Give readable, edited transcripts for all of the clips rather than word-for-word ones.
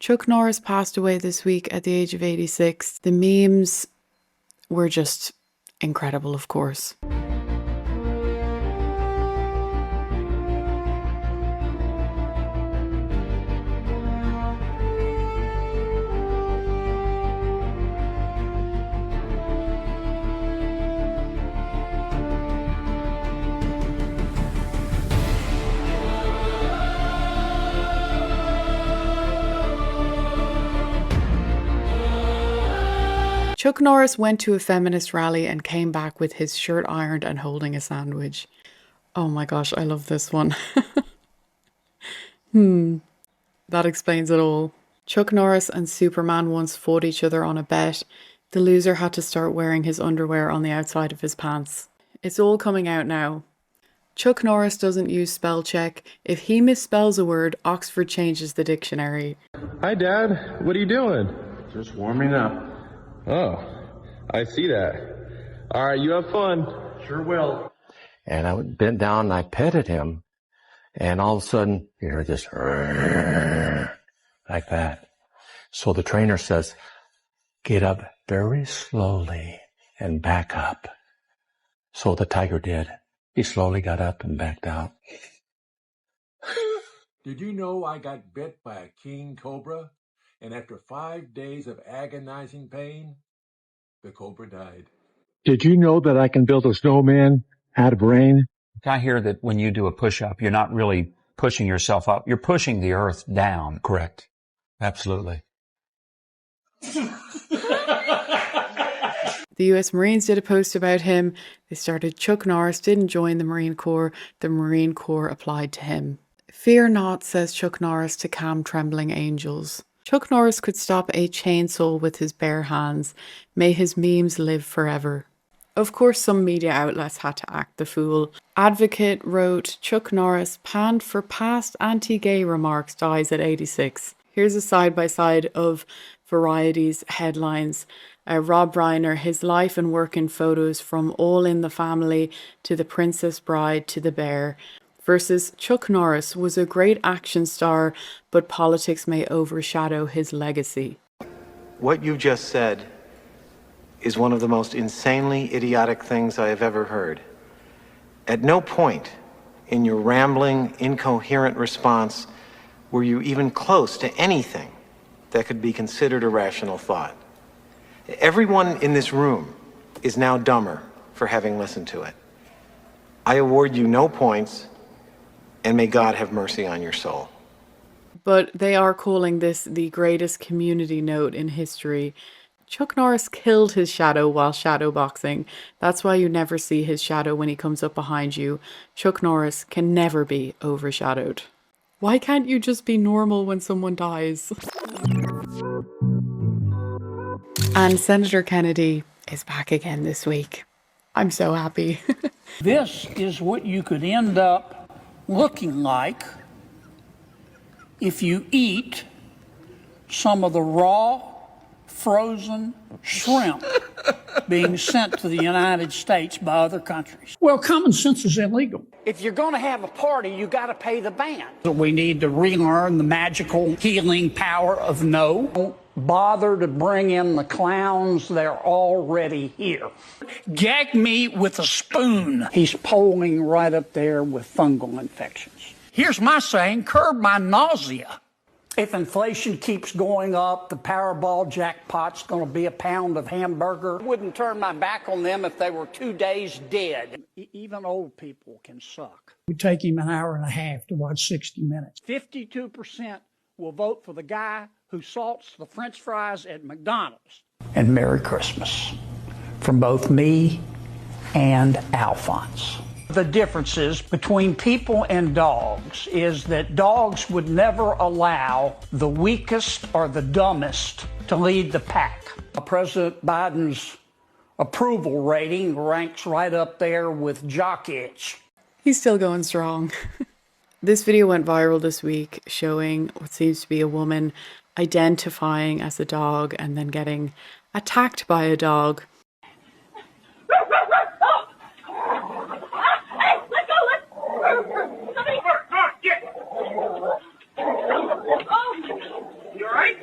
Chuck Norris passed away this week at the age of 86. The memes were just incredible, of course. Chuck Norris went to a feminist rally and came back with his shirt ironed and holding a sandwich. Oh my gosh, I love this one. That explains it all. Chuck Norris and Superman once fought each other on a bet. The loser had to start wearing his underwear on the outside of his pants. It's all coming out now. Chuck Norris doesn't use spell check. If he misspells a word, Oxford changes the dictionary. Hi, Dad. What are you doing? Just warming up. Oh, I see that. All right, you have fun. Sure will. And I bent down and I petted him, and all of a sudden, you hear this like that. So the trainer says, get up very slowly and back up. So the tiger did. He slowly got up and backed out. Did you know I got bit by a king cobra? And after 5 days of agonizing pain, the cobra died. Did you know that I can build a snowman out of rain? I hear that when you do a push-up, you're not really pushing yourself up. You're pushing the earth down. Correct. Absolutely. The US Marines did a post about him. They started Chuck Norris didn't join the Marine Corps. The Marine Corps applied to him. Fear not, says Chuck Norris to calm trembling angels. Chuck Norris could stop a chainsaw with his bare hands. May his memes live forever. Of course, some media outlets had to act the fool. Advocate wrote, Chuck Norris, panned for past anti-gay remarks, dies at 86. Here's a side-by-side of Variety's headlines. Rob Reiner, his life and work in photos from All in the Family to The Princess Bride to The Bear. Versus Chuck Norris was a great action star, but politics may overshadow his legacy. What you just said is one of the most insanely idiotic things I have ever heard. At no point in your rambling, incoherent response were you even close to anything that could be considered a rational thought. Everyone in this room is now dumber for having listened to it. I award you no points, and may God have mercy on your soul. But they are calling this the greatest community note in history. Chuck Norris killed his shadow while shadowboxing. That's why you never see his shadow when he comes up behind you. Chuck Norris can never be overshadowed. Why can't you just be normal when someone dies? And Senator Kennedy is back again this week. I'm so happy. This is what you could end up looking like if you eat some of the raw, frozen shrimp being sent to the United States by other countries. Well, common sense is illegal. If you're going to have a party, you got to pay the band. So we need to relearn the magical healing power of no. Don't bother to bring in the clowns. They're already here. Gag me with a spoon. He's polling right up there with fungal infections. Here's my saying, curb my nausea. If inflation keeps going up, the Powerball jackpot's going to be a pound of hamburger. Wouldn't turn my back on them if they were 2 days dead. Even old people can suck. It would take him an hour and a half to watch 60 Minutes. 52% will vote for the guy who salts the French fries at McDonald's. And Merry Christmas from both me and Alphonse. The differences between people and dogs is that dogs would never allow the weakest or the dumbest to lead the pack. President Biden's approval rating ranks right up there with jock itch. He's still going strong. This video went viral this week, showing what seems to be a woman identifying as a dog and then getting attacked by a dog. You all right?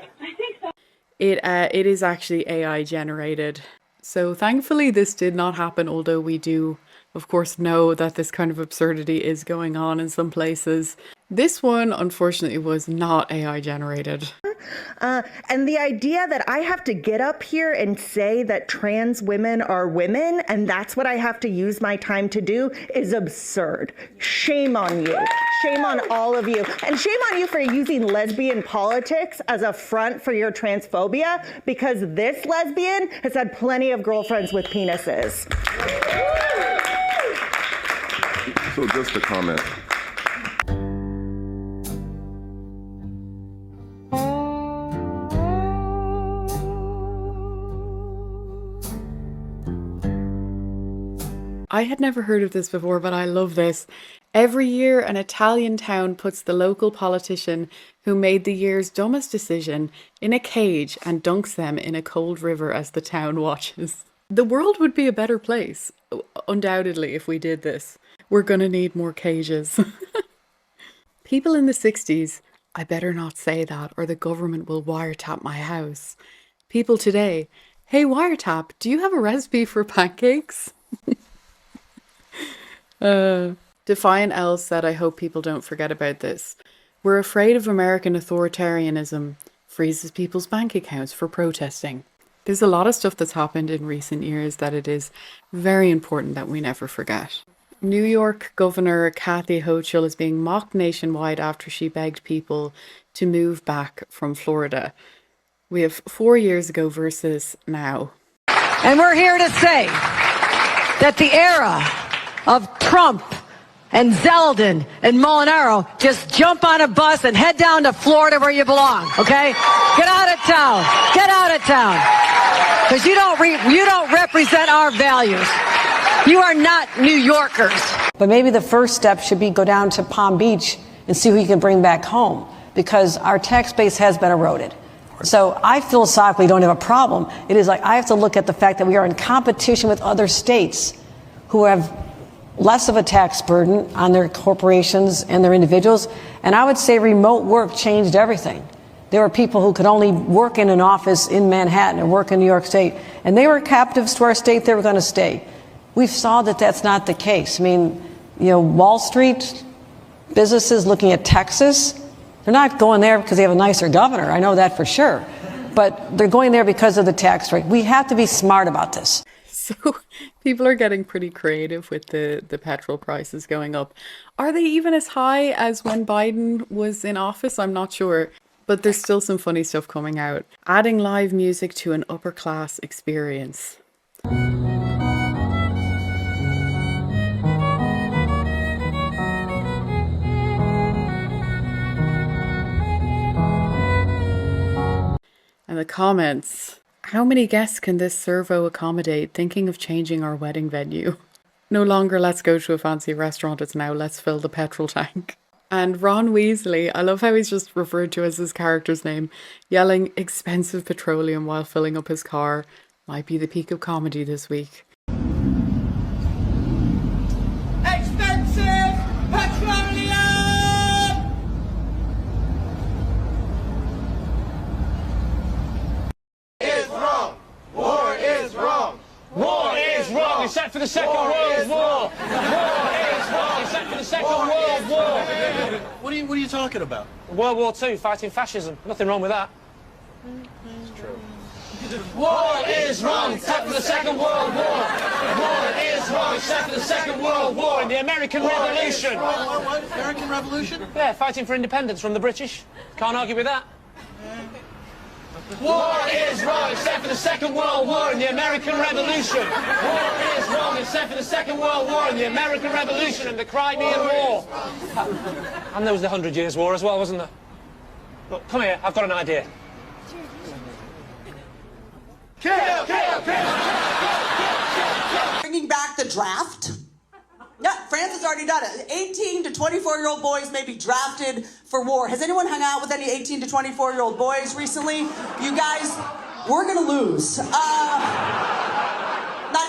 It is actually AI generated. So thankfully this did not happen, although we do of course know that this kind of absurdity is going on in some places. This one unfortunately was not AI generated. And the idea that I have to get up here and say that trans women are women and that's what I have to use my time to do is absurd. Shame on you. Shame on all of you. And shame on you for using lesbian politics as a front for your transphobia, because this lesbian has had plenty of girlfriends with penises. So just a comment. I had never heard of this before, but I love this. Every year, an Italian town puts the local politician who made the year's dumbest decision in a cage and dunks them in a cold river as the town watches. The world would be a better place, undoubtedly, if we did this. We're gonna need more cages. People in the 60s, I better not say that or the government will wiretap my house. People today, hey wiretap, do you have a recipe for pancakes? Defiant L said, I hope people don't forget about this. We're afraid of American authoritarianism freezes people's bank accounts for protesting. There's a lot of stuff that's happened in recent years that it is very important that we never forget. New York Governor Kathy Hochul is being mocked nationwide after she begged people to move back from Florida. We have 4 years ago versus now. And we're here to say that the era of Trump and Zeldin and Molinaro, just jump on a bus and head down to Florida where you belong, okay? Get out of town. Get out of town. Because you don't represent our values. You are not New Yorkers. But maybe the first step should be go down to Palm Beach and see who you can bring back home, because our tax base has been eroded. So I philosophically don't have a problem. It is like I have to look at the fact that we are in competition with other states who have less of a tax burden on their corporations and their individuals. And I would say remote work changed everything. There were people who could only work in an office in Manhattan or work in New York State, and they were captives to our state. They were going to stay. We saw that that's not the case. I mean, Wall Street businesses looking at Texas, they're not going there because they have a nicer governor. I know that for sure. But they're going there because of the tax rate. We have to be smart about this. So people are getting pretty creative with the petrol prices going up. Are they even as high as when Biden was in office? I'm not sure. But there's still some funny stuff coming out. Adding live music to an upper class experience. And the comments. How many guests can this servo accommodate? Thinking of changing our wedding venue. No longer let's go to a fancy restaurant, it's now let's fill the petrol tank. And Ron Weasley, I love how he's just referred to as his character's name, yelling expensive petroleum while filling up his car. Might be the peak of comedy this week. Expensive petroleum! Is wrong. War is wrong. War is wrong. Except for the Second World War. War is wrong. Except for the Second World War. What are you talking about? World War II, fighting fascism. Nothing wrong with that. It's true. War is wrong, except for the Second World War. War is wrong, except for the Second World War and the American Revolution. What? American Revolution? Yeah, fighting for independence from the British. Can't argue with that. War is wrong, except for the Second World War and the American Revolution. War is wrong, except for the Second World War and the American Revolution and the Crimean War. And there was the 100 Years' War as well, wasn't there? Look, come here, I've got an idea. Kill, kill, kill, kill. Bringing back the draft? Yeah, France has already done it. 18 to 24-year-old boys may be drafted for war. Has anyone hung out with any 18 to 24-year-old boys recently? You guys, we're gonna lose. Not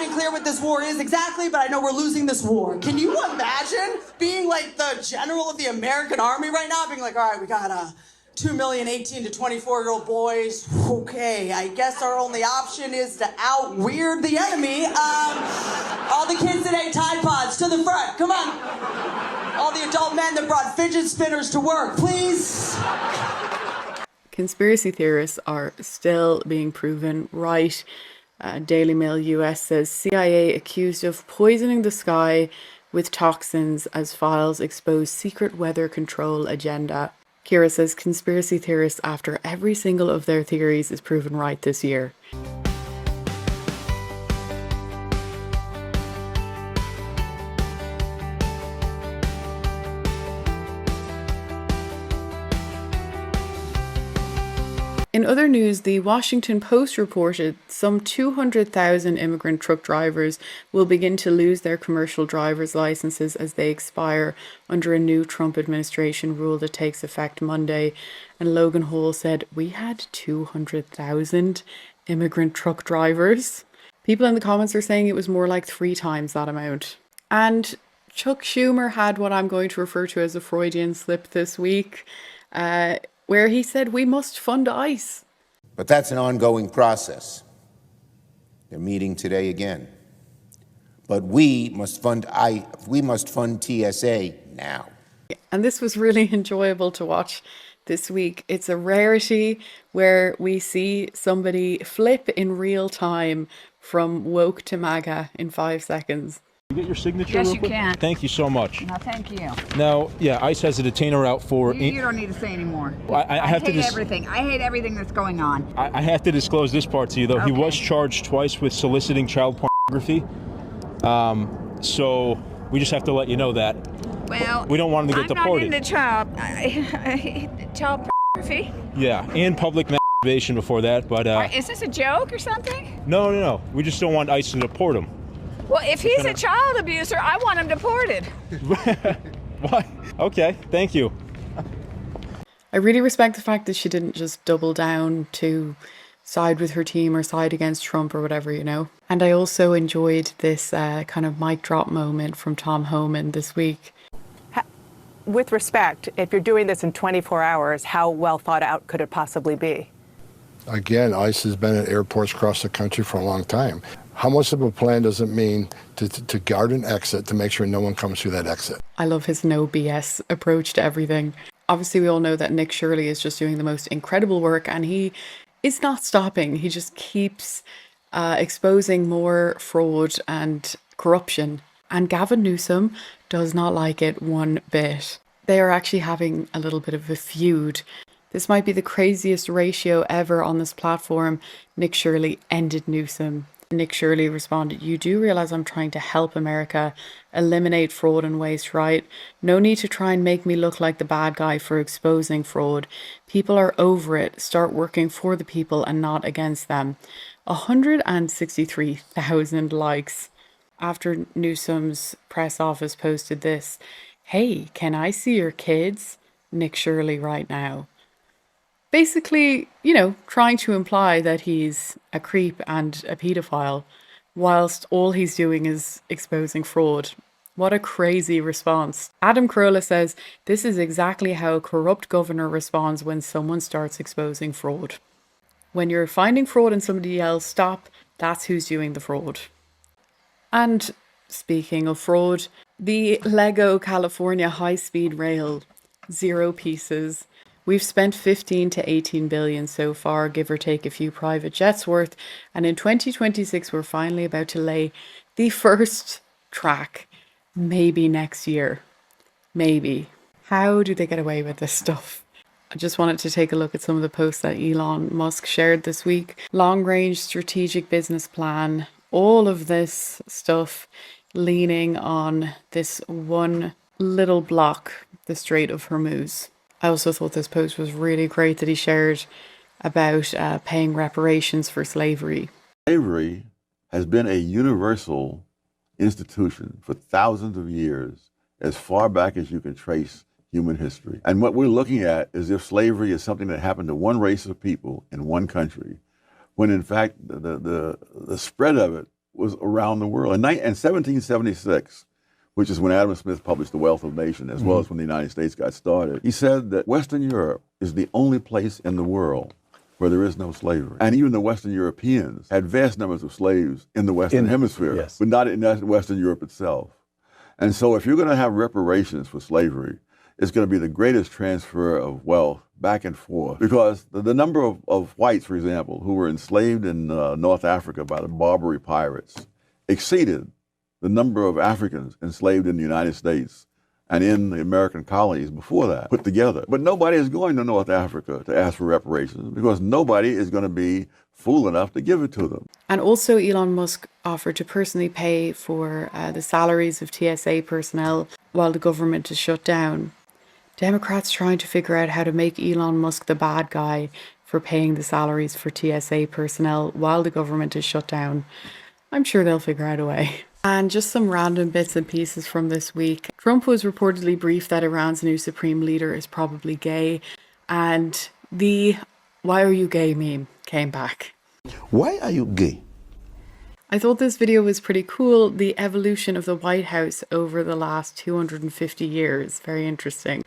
even clear what this war is exactly, but I know we're losing this war. Can you imagine being like the general of the American army right now, being like, all right, we got 2 million 18 to 24-year-old boys. Okay, I guess our only option is to out-weird the enemy. All the kids that ate Tide Pods, to the front, come on. All the adult men that brought fidget spinners to work, please. Conspiracy theorists are still being proven right. Daily Mail US says CIA accused of poisoning the sky with toxins as files expose secret weather control agenda. Kira says conspiracy theorists after every single of their theories is proven right this year. In other news, the Washington Post reported some 200,000 immigrant truck drivers will begin to lose their commercial driver's licenses as they expire under a new Trump administration rule that takes effect Monday. And Logan Hall said, "We had 200,000 immigrant truck drivers." People in the comments are saying it was more like 3 times that amount. And Chuck Schumer had what I'm going to refer to as a Freudian slip this week, where he said we must fund ICE. But that's an ongoing process. They're meeting today again. But we must fund TSA now. And this was really enjoyable to watch this week. It's a rarity where we see somebody flip in real time from woke to MAGA in 5 seconds. You get your signature? Yes, real you quick? can. Thank you so much. No, thank you. Now, yeah, ICE has a detainer out for... You don't need to say anymore. I have to hate everything. I hate everything that's going on. I have to disclose this part to you, though. Okay. He was charged twice with soliciting child pornography. So we just have to let you know that. Well, we don't want him to get deported. I'm not into child pornography. Yeah, and public masturbation before that, but... Is this a joke or something? No. We just don't want ICE to deport him. Well, if he's a child abuser, I want him deported. Why? Okay, thank you. I really respect the fact that she didn't just double down to side with her team or side against Trump or whatever, you know. And I also enjoyed this kind of mic drop moment from Tom Homan this week. With respect, if you're doing this in 24 hours, how well thought out could it possibly be? Again, ICE has been at airports across the country for a long time. How much of a plan does it mean to guard an exit to make sure no one comes through that exit? I love his no BS approach to everything. Obviously, we all know that Nick Shirley is just doing the most incredible work and he is not stopping. He just keeps exposing more fraud and corruption. And Gavin Newsom does not like it one bit. They are actually having a little bit of a feud. This might be the craziest ratio ever on this platform. Nick Shirley ended Newsom. Nick Shirley responded, "You do realize I'm trying to help America eliminate fraud and waste, right? No need to try and make me look like the bad guy for exposing fraud. People are over it. Start working for the people and not against them." 163,000 likes after Newsom's press office posted this. "Hey, can I see your kids? Nick Shirley right now." Basically, you know, trying to imply that he's a creep and a paedophile, whilst all he's doing is exposing fraud. What a crazy response. Adam Carolla says, "This is exactly how a corrupt governor responds when someone starts exposing fraud. When you're finding fraud in somebody else, stop. That's who's doing the fraud." And speaking of fraud, the Lego California high-speed rail, 0 pieces. We've spent 15 to 18 billion so far, give or take a few private jets worth. And in 2026, we're finally about to lay the first track. Maybe next year. Maybe. How do they get away with this stuff? I just wanted to take a look at some of the posts that Elon Musk shared this week. Long-range strategic business plan. All of this stuff leaning on this one little block, the Strait of Hormuz. I also thought this post was really great that he shared about paying reparations for slavery. Slavery has been a universal institution for thousands of years, as far back as you can trace human history. And what we're looking at is if slavery is something that happened to one race of people in one country, when in fact the spread of it was around the world. In 1776, which is when Adam Smith published The Wealth of Nations, as well as when the United States got started. He said that Western Europe is the only place in the world where there is no slavery. And even the Western Europeans had vast numbers of slaves in the Western Hemisphere, but not in Western Europe itself. And so if you're going to have reparations for slavery, it's going to be the greatest transfer of wealth back and forth. Because the number of whites, for example, who were enslaved in North Africa by the Barbary pirates exceeded the number of Africans enslaved in the United States and in the American colonies before that put together. But nobody is going to North Africa to ask for reparations because nobody is going to be fool enough to give it to them. And also Elon Musk offered to personally pay for the salaries of TSA personnel while the government is shut down. Democrats trying to figure out how to make Elon Musk the bad guy for paying the salaries for TSA personnel while the government is shut down. I'm sure they'll figure out a way. And just some random bits and pieces from this week. Trump was reportedly briefed that Iran's new supreme leader is probably gay. And the "why are you gay" meme came back. Why are you gay? I thought this video was pretty cool. The evolution of the White House over the last 250 years. Very interesting.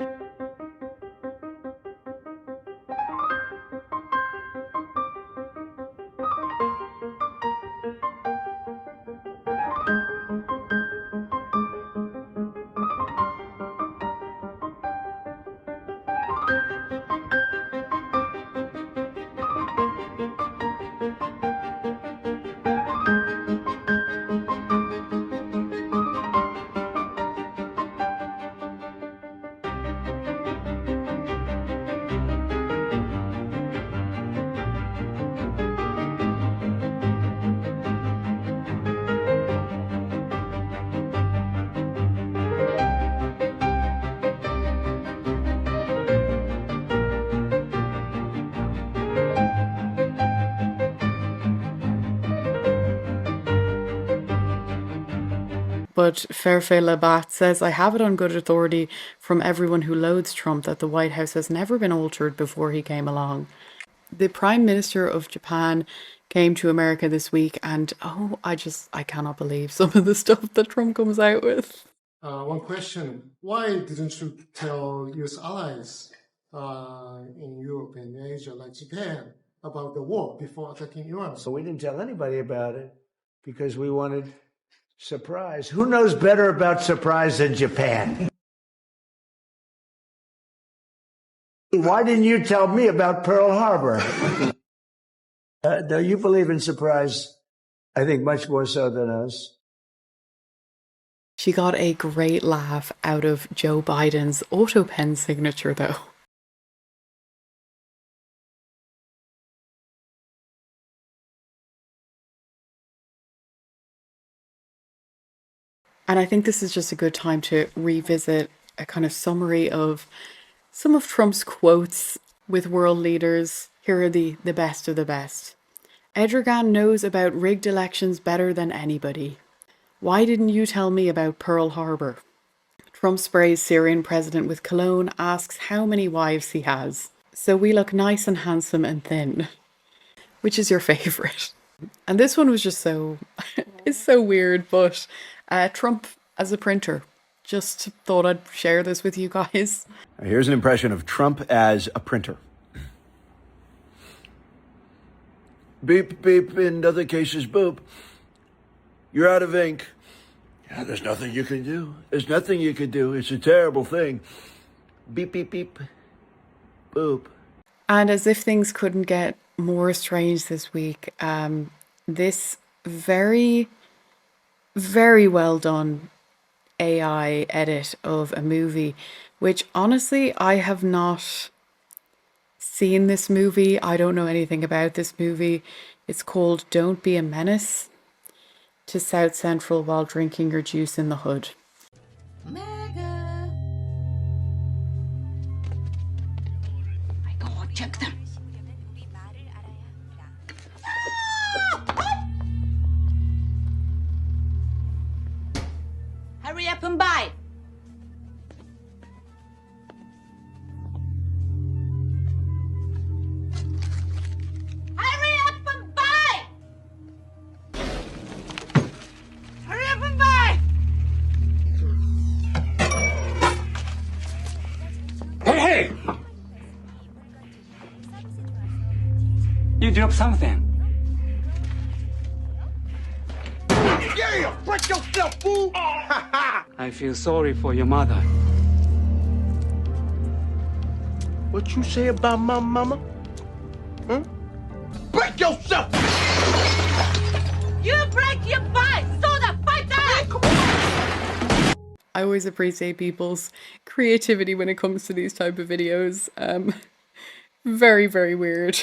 But Fairfax Labatt says, "I have it on good authority from everyone who loathes Trump that the White House has never been altered before he came along." The Prime Minister of Japan came to America this week and I cannot believe some of the stuff that Trump comes out with. One question, why didn't you tell US allies in Europe and Asia like Japan about the war before attacking Iran? So we didn't tell anybody about it because we wanted surprise. Who knows better about surprise than Japan? Why didn't you tell me about Pearl Harbor? Do you believe in surprise? I think much more so than us. She got a great laugh out of Joe Biden's auto pen signature, though. And I think this is just a good time to revisit a kind of summary of some of Trump's quotes with world leaders. Here are the best of the best. Erdogan knows about rigged elections better than anybody. Why didn't you tell me about Pearl Harbor? Trump sprays Syrian president with cologne, asks how many wives he has. So we look nice and handsome and thin. Which is your favorite? And this one was just it's so weird, but Trump as a printer. Just thought I'd share this with you guys. Here's an impression of Trump as a printer. Beep, beep, in other cases, boop. You're out of ink. Yeah, there's nothing you can do. There's nothing you can do. It's a terrible thing. Beep, beep, beep. Boop. And as if things couldn't get more strange this week, this very, very well done AI edit of a movie, which honestly, I have not seen this movie. I don't know anything about this movie. It's called Don't Be a Menace to South Central While Drinking Your Juice in the Hood. MAGA. Go check them. Hurry up and buy. Hurry up and buy. Hurry up and buy. You dropped something. Yeah, break yourself, fool! I feel sorry for your mother. What you say about my mama? Huh? Break yourself! You break your fight, so the fight that! I always appreciate people's creativity when it comes to these type of videos. Very, very weird.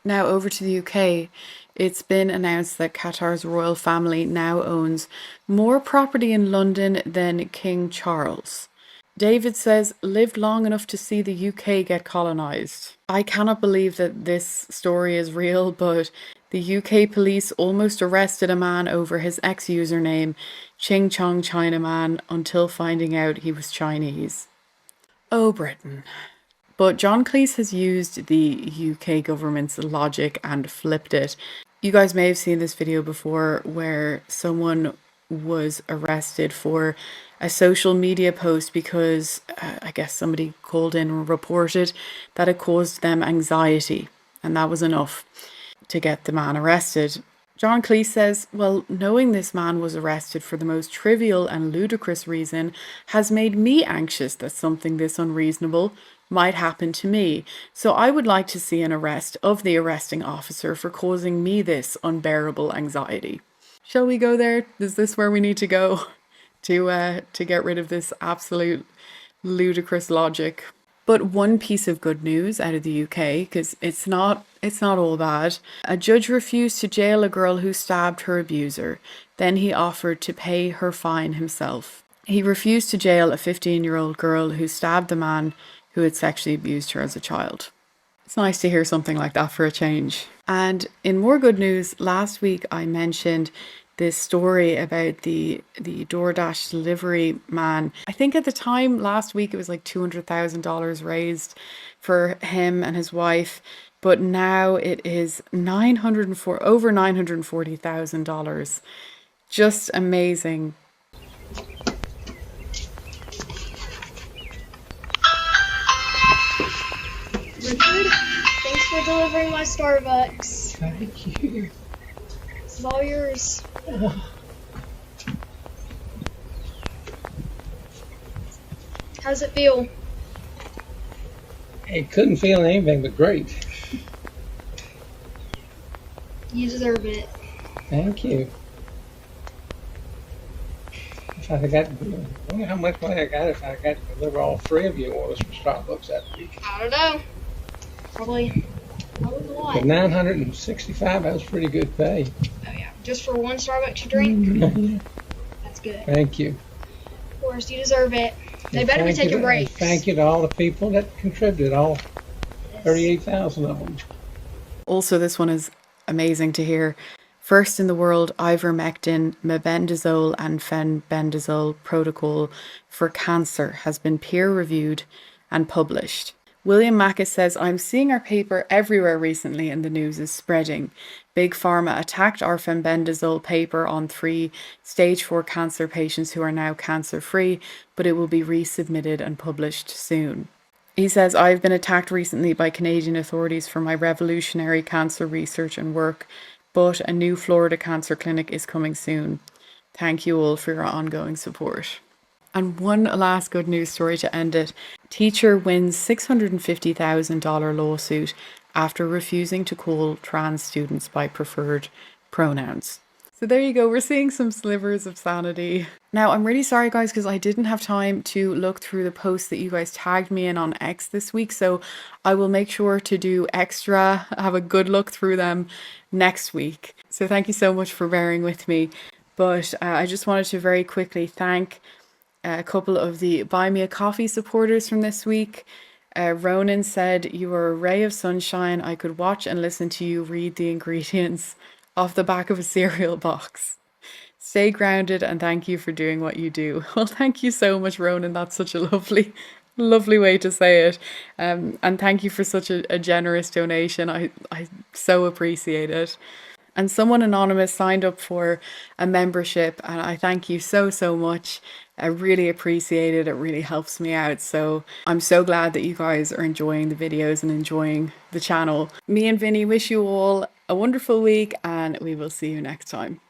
Now over to the UK. It's been announced that Qatar's royal family now owns more property in London than King Charles. David says, lived long enough to see the UK get colonised. I cannot believe that this story is real, but the UK police almost arrested a man over his ex-username, Ching Chong Chinaman, until finding out he was Chinese. Oh, Britain. But John Cleese has used the UK government's logic and flipped it. You guys may have seen this video before where someone was arrested for a social media post because I guess somebody called in and reported that it caused them anxiety, and that was enough to get the man arrested. John Cleese says, well, knowing this man was arrested for the most trivial and ludicrous reason has made me anxious that something this unreasonable might happen to me. So I would like to see an arrest of the arresting officer for causing me this unbearable anxiety. Shall we go there? Is this where we need to go to get rid of this absolute ludicrous logic? But one piece of good news out of the UK, because it's not all bad. A judge refused to jail a girl who stabbed her abuser. Then he offered to pay her fine himself. He refused to jail a 15-year-old girl who stabbed the man who had sexually abused her as a child. It's nice to hear something like that for a change. And in more good news, last week I mentioned this story about the DoorDash delivery man. I think at the time last week it was like $200,000 raised for him and his wife, but now it is over $940,000. Just amazing. Richard, thanks for delivering my Starbucks. Thank you. It's all yours. How's it feel? It couldn't feel anything but great. You deserve it. Thank you. If I got, I wonder how much money I got if I got to deliver all three of your orders from Starbucks that week. I don't know. Probably a lot. But $965, that was pretty good pay. Oh yeah, just for one Starbucks drink? Mm-hmm. That's good. Thank you. Of course, you deserve it. They better be taking breaks. Thank you to all the people that contributed, all 38,000 of them. Also, this one is amazing to hear. First in the world, ivermectin, mebendazole and fenbendazole protocol for cancer has been peer-reviewed and published. William Mackis says, I'm seeing our paper everywhere recently and the news is spreading. Big Pharma attacked our fenbendazole paper on 3 stage 4 cancer patients who are now cancer-free, but it will be resubmitted and published soon. He says, I've been attacked recently by Canadian authorities for my revolutionary cancer research and work, but a new Florida cancer clinic is coming soon. Thank you all for your ongoing support. And one last good news story to end it. Teacher wins $650,000 lawsuit after refusing to call trans students by preferred pronouns. So there you go, we're seeing some slivers of sanity. Now, I'm really sorry guys, because I didn't have time to look through the posts that you guys tagged me in on X this week, so I will make sure to do extra, have a good look through them next week. So thank you so much for bearing with me. But I just wanted to very quickly thank a couple of the Buy Me a Coffee supporters from this week. Ronan said, you are a ray of sunshine. I could watch and listen to you read the ingredients off the back of a cereal box. Stay grounded and thank you for doing what you do. Well, thank you so much, Ronan. That's such a lovely way to say it. And thank you for such a generous donation. I so appreciate it. And someone anonymous signed up for a membership and I thank you so much. I really appreciate it. It really helps me out. So I'm so glad that you guys are enjoying the videos and enjoying the channel. Me and Vinny wish you all a wonderful week, and we will see you next time.